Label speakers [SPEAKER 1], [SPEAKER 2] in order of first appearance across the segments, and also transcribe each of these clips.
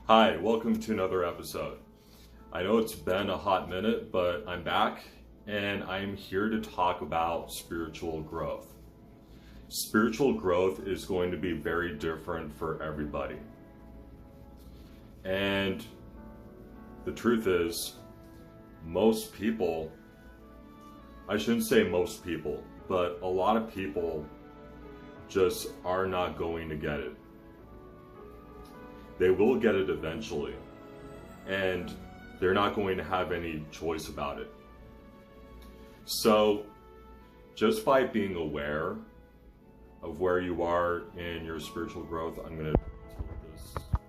[SPEAKER 1] Hi, welcome to another episode. I know it's been a hot minute, but I'm back and I'm here to talk about spiritual growth. Spiritual growth is going to be very different for everybody. And the truth is, most people, I shouldn't say most people, but a lot of people just are not going to get it. They will get it eventually, and they're not going to have any choice about it. So just by being aware of where you are in your spiritual growth, I'm going to tilt this a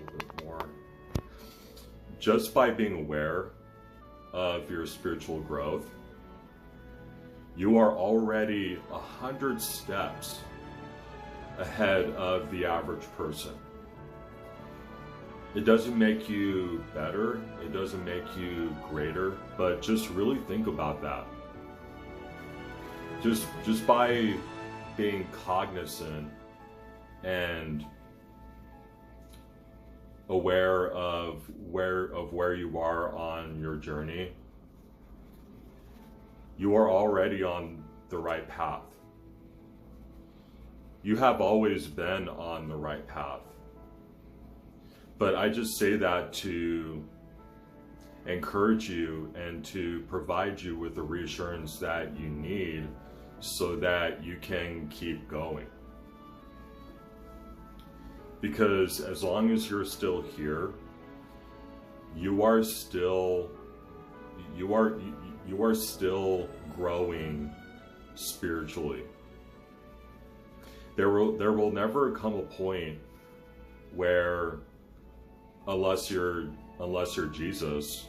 [SPEAKER 1] little bit more. Just by being aware of your spiritual growth, you are already 100 steps ahead of the average person. It doesn't make you better, it doesn't make you greater, but just really think about that. Just by being cognizant and aware of where you are on your journey, you are already on the right path. You have always been on the right path. But I just say that to encourage you and to provide you with the reassurance that you need so that you can keep going. Because as long as you're still here, you are still growing spiritually. There will never come a point where unless you're Jesus,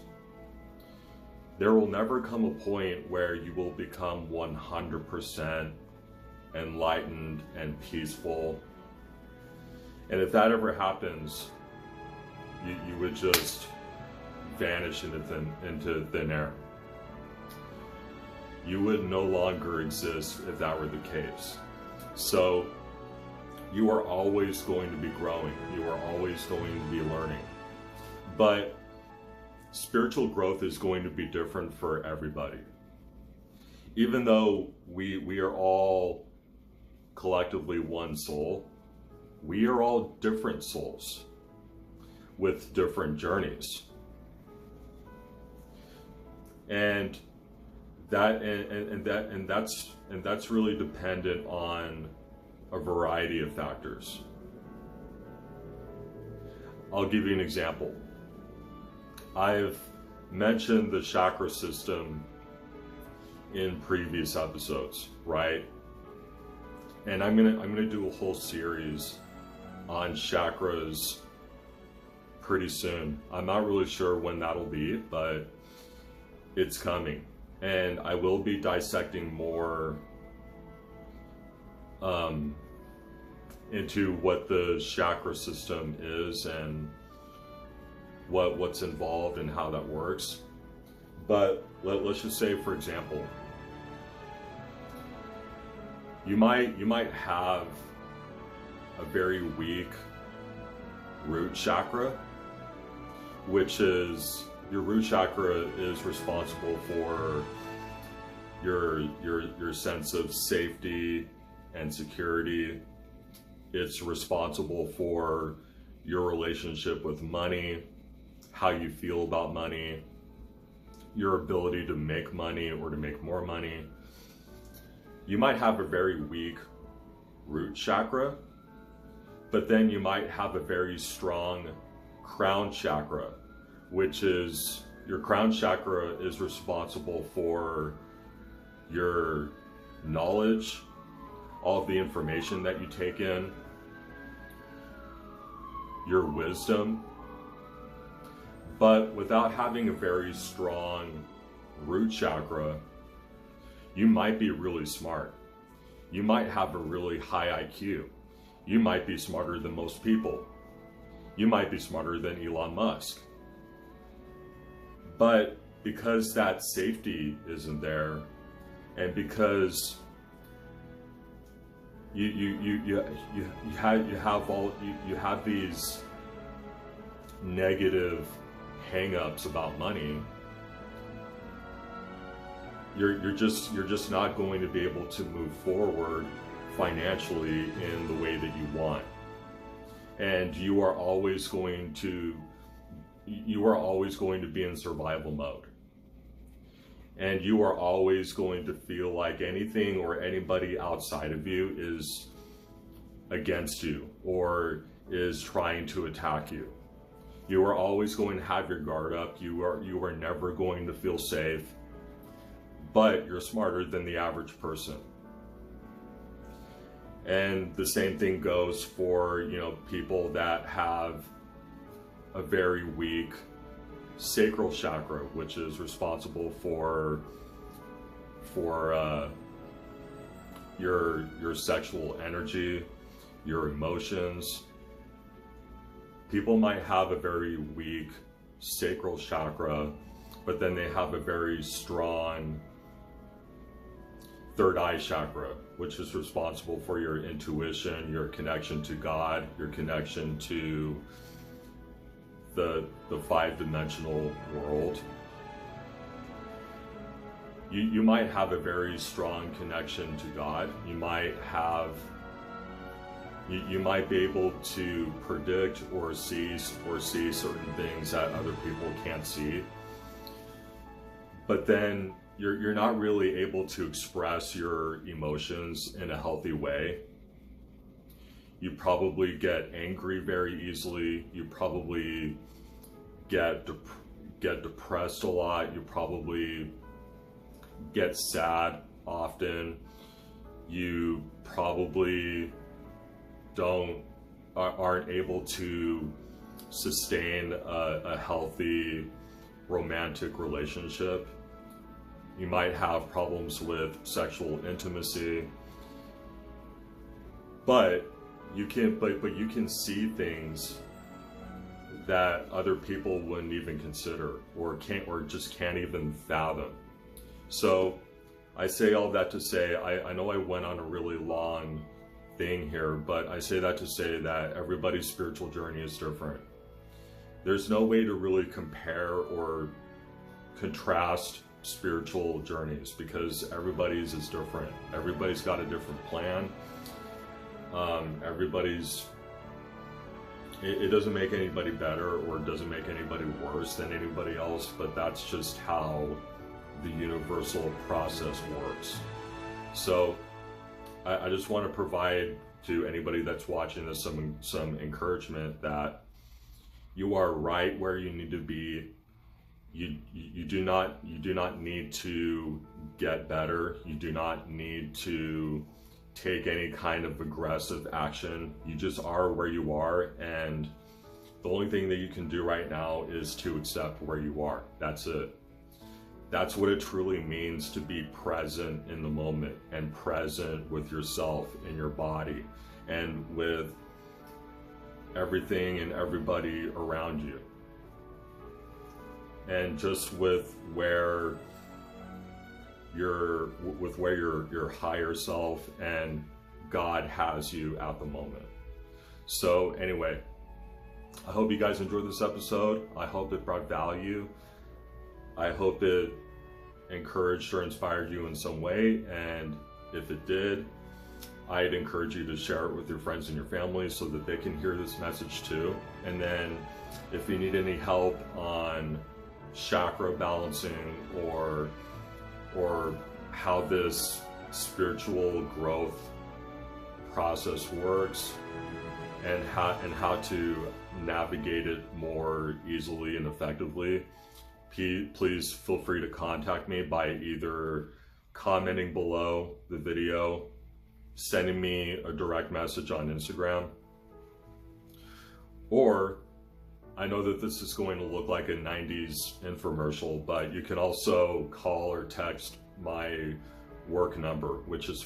[SPEAKER 1] there will never come a point where you will become 100% enlightened and peaceful. And if that ever happens, you would just vanish into thin air. You would no longer exist if that were the case. So you are always going to be growing. You are always going to be learning. But spiritual growth is going to be different for everybody. Even though we are all collectively one soul, we are all different souls with different journeys. And that's really dependent on a variety of factors. I'll give you an example. I've mentioned the chakra system in previous episodes, right? And I'm gonna do a whole series on chakras pretty soon. I'm not really sure when that'll be, but it's coming. And I will be dissecting more into what the chakra system is and what's involved and how that works. But let's just say, for example, you might have a very weak root chakra, which is your root chakra is responsible for your sense of safety and security. It's responsible for your relationship with money, how you feel about money, your ability to make money or to make more money. You might have a very weak root chakra, but then you might have a very strong crown chakra, which is your crown chakra is responsible for your knowledge, all of the information that you take in, your wisdom. But without having a very strong root chakra, you might be really smart. You might have a really high IQ. You might be smarter than most people. You might be smarter than Elon Musk. But because that safety isn't there, and because you have these negative hang-ups about money, you're just not going to be able to move forward financially in the way that you want. And you are always going to be in survival mode. And you are always going to feel like anything or anybody outside of you is against you or is trying to attack you. You are always going to have your guard up. You are never going to feel safe, but you're smarter than the average person. And the same thing goes for, people that have a very weak sacral chakra, which is responsible for your sexual energy, your emotions. People might have a very weak sacral chakra, but then they have a very strong third eye chakra, which is responsible for your intuition, your connection to God, your connection to the five-dimensional world. You might have a very strong connection to God. You might be able to predict or see certain things that other people can't see. But then you're not really able to express your emotions in a healthy way. You probably get angry very easily. You probably get depressed a lot. You probably get sad often. You probably aren't able to sustain a healthy romantic relationship. You might have problems with sexual intimacy, but you can see things that other people wouldn't even consider or just can't even fathom. So I say all that to say, I know I went on a really long thing here, but I say that to say that everybody's spiritual journey is different. There's no way to really compare or contrast spiritual journeys because everybody's is different. Everybody's got a different plan. It doesn't make anybody better or it doesn't make anybody worse than anybody else, but that's just how the universal process works. So I just want to provide to anybody that's watching this some encouragement that you are right where you need to be. You do not need to get better. You do not need to take any kind of aggressive action. You just are where you are, and the only thing that you can do right now is to accept where you are. That's it. That's what it truly means to be present in the moment and present with yourself and your body and with everything and everybody around you. And just with where your higher self and God has you at the moment. So anyway, I hope you guys enjoyed this episode. I hope it brought value. I hope it encouraged or inspired you in some way. And if it did, I'd encourage you to share it with your friends and your family so that they can hear this message too. And then if you need any help on chakra balancing or how this spiritual growth process works and how to navigate it more easily and effectively, please feel free to contact me by either commenting below the video, sending me a direct message on Instagram, or I know that this is going to look like a 90s infomercial, but you can also call or text my work number, which is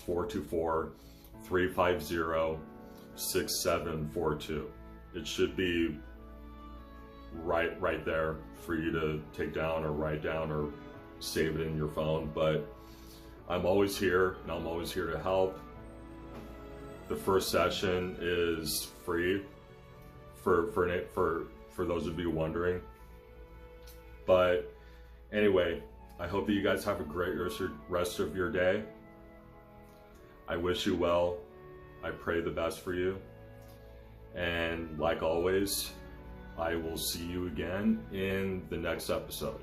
[SPEAKER 1] 424-350-6742. It should be right there for you to take down or write down or save it in your phone. But I'm always here, and I'm always here to help. The first session is free for for those of you wondering. But anyway, I hope that you guys have a great rest of your day. I wish you well. I pray the best for you. And like always, I will see you again in the next episode.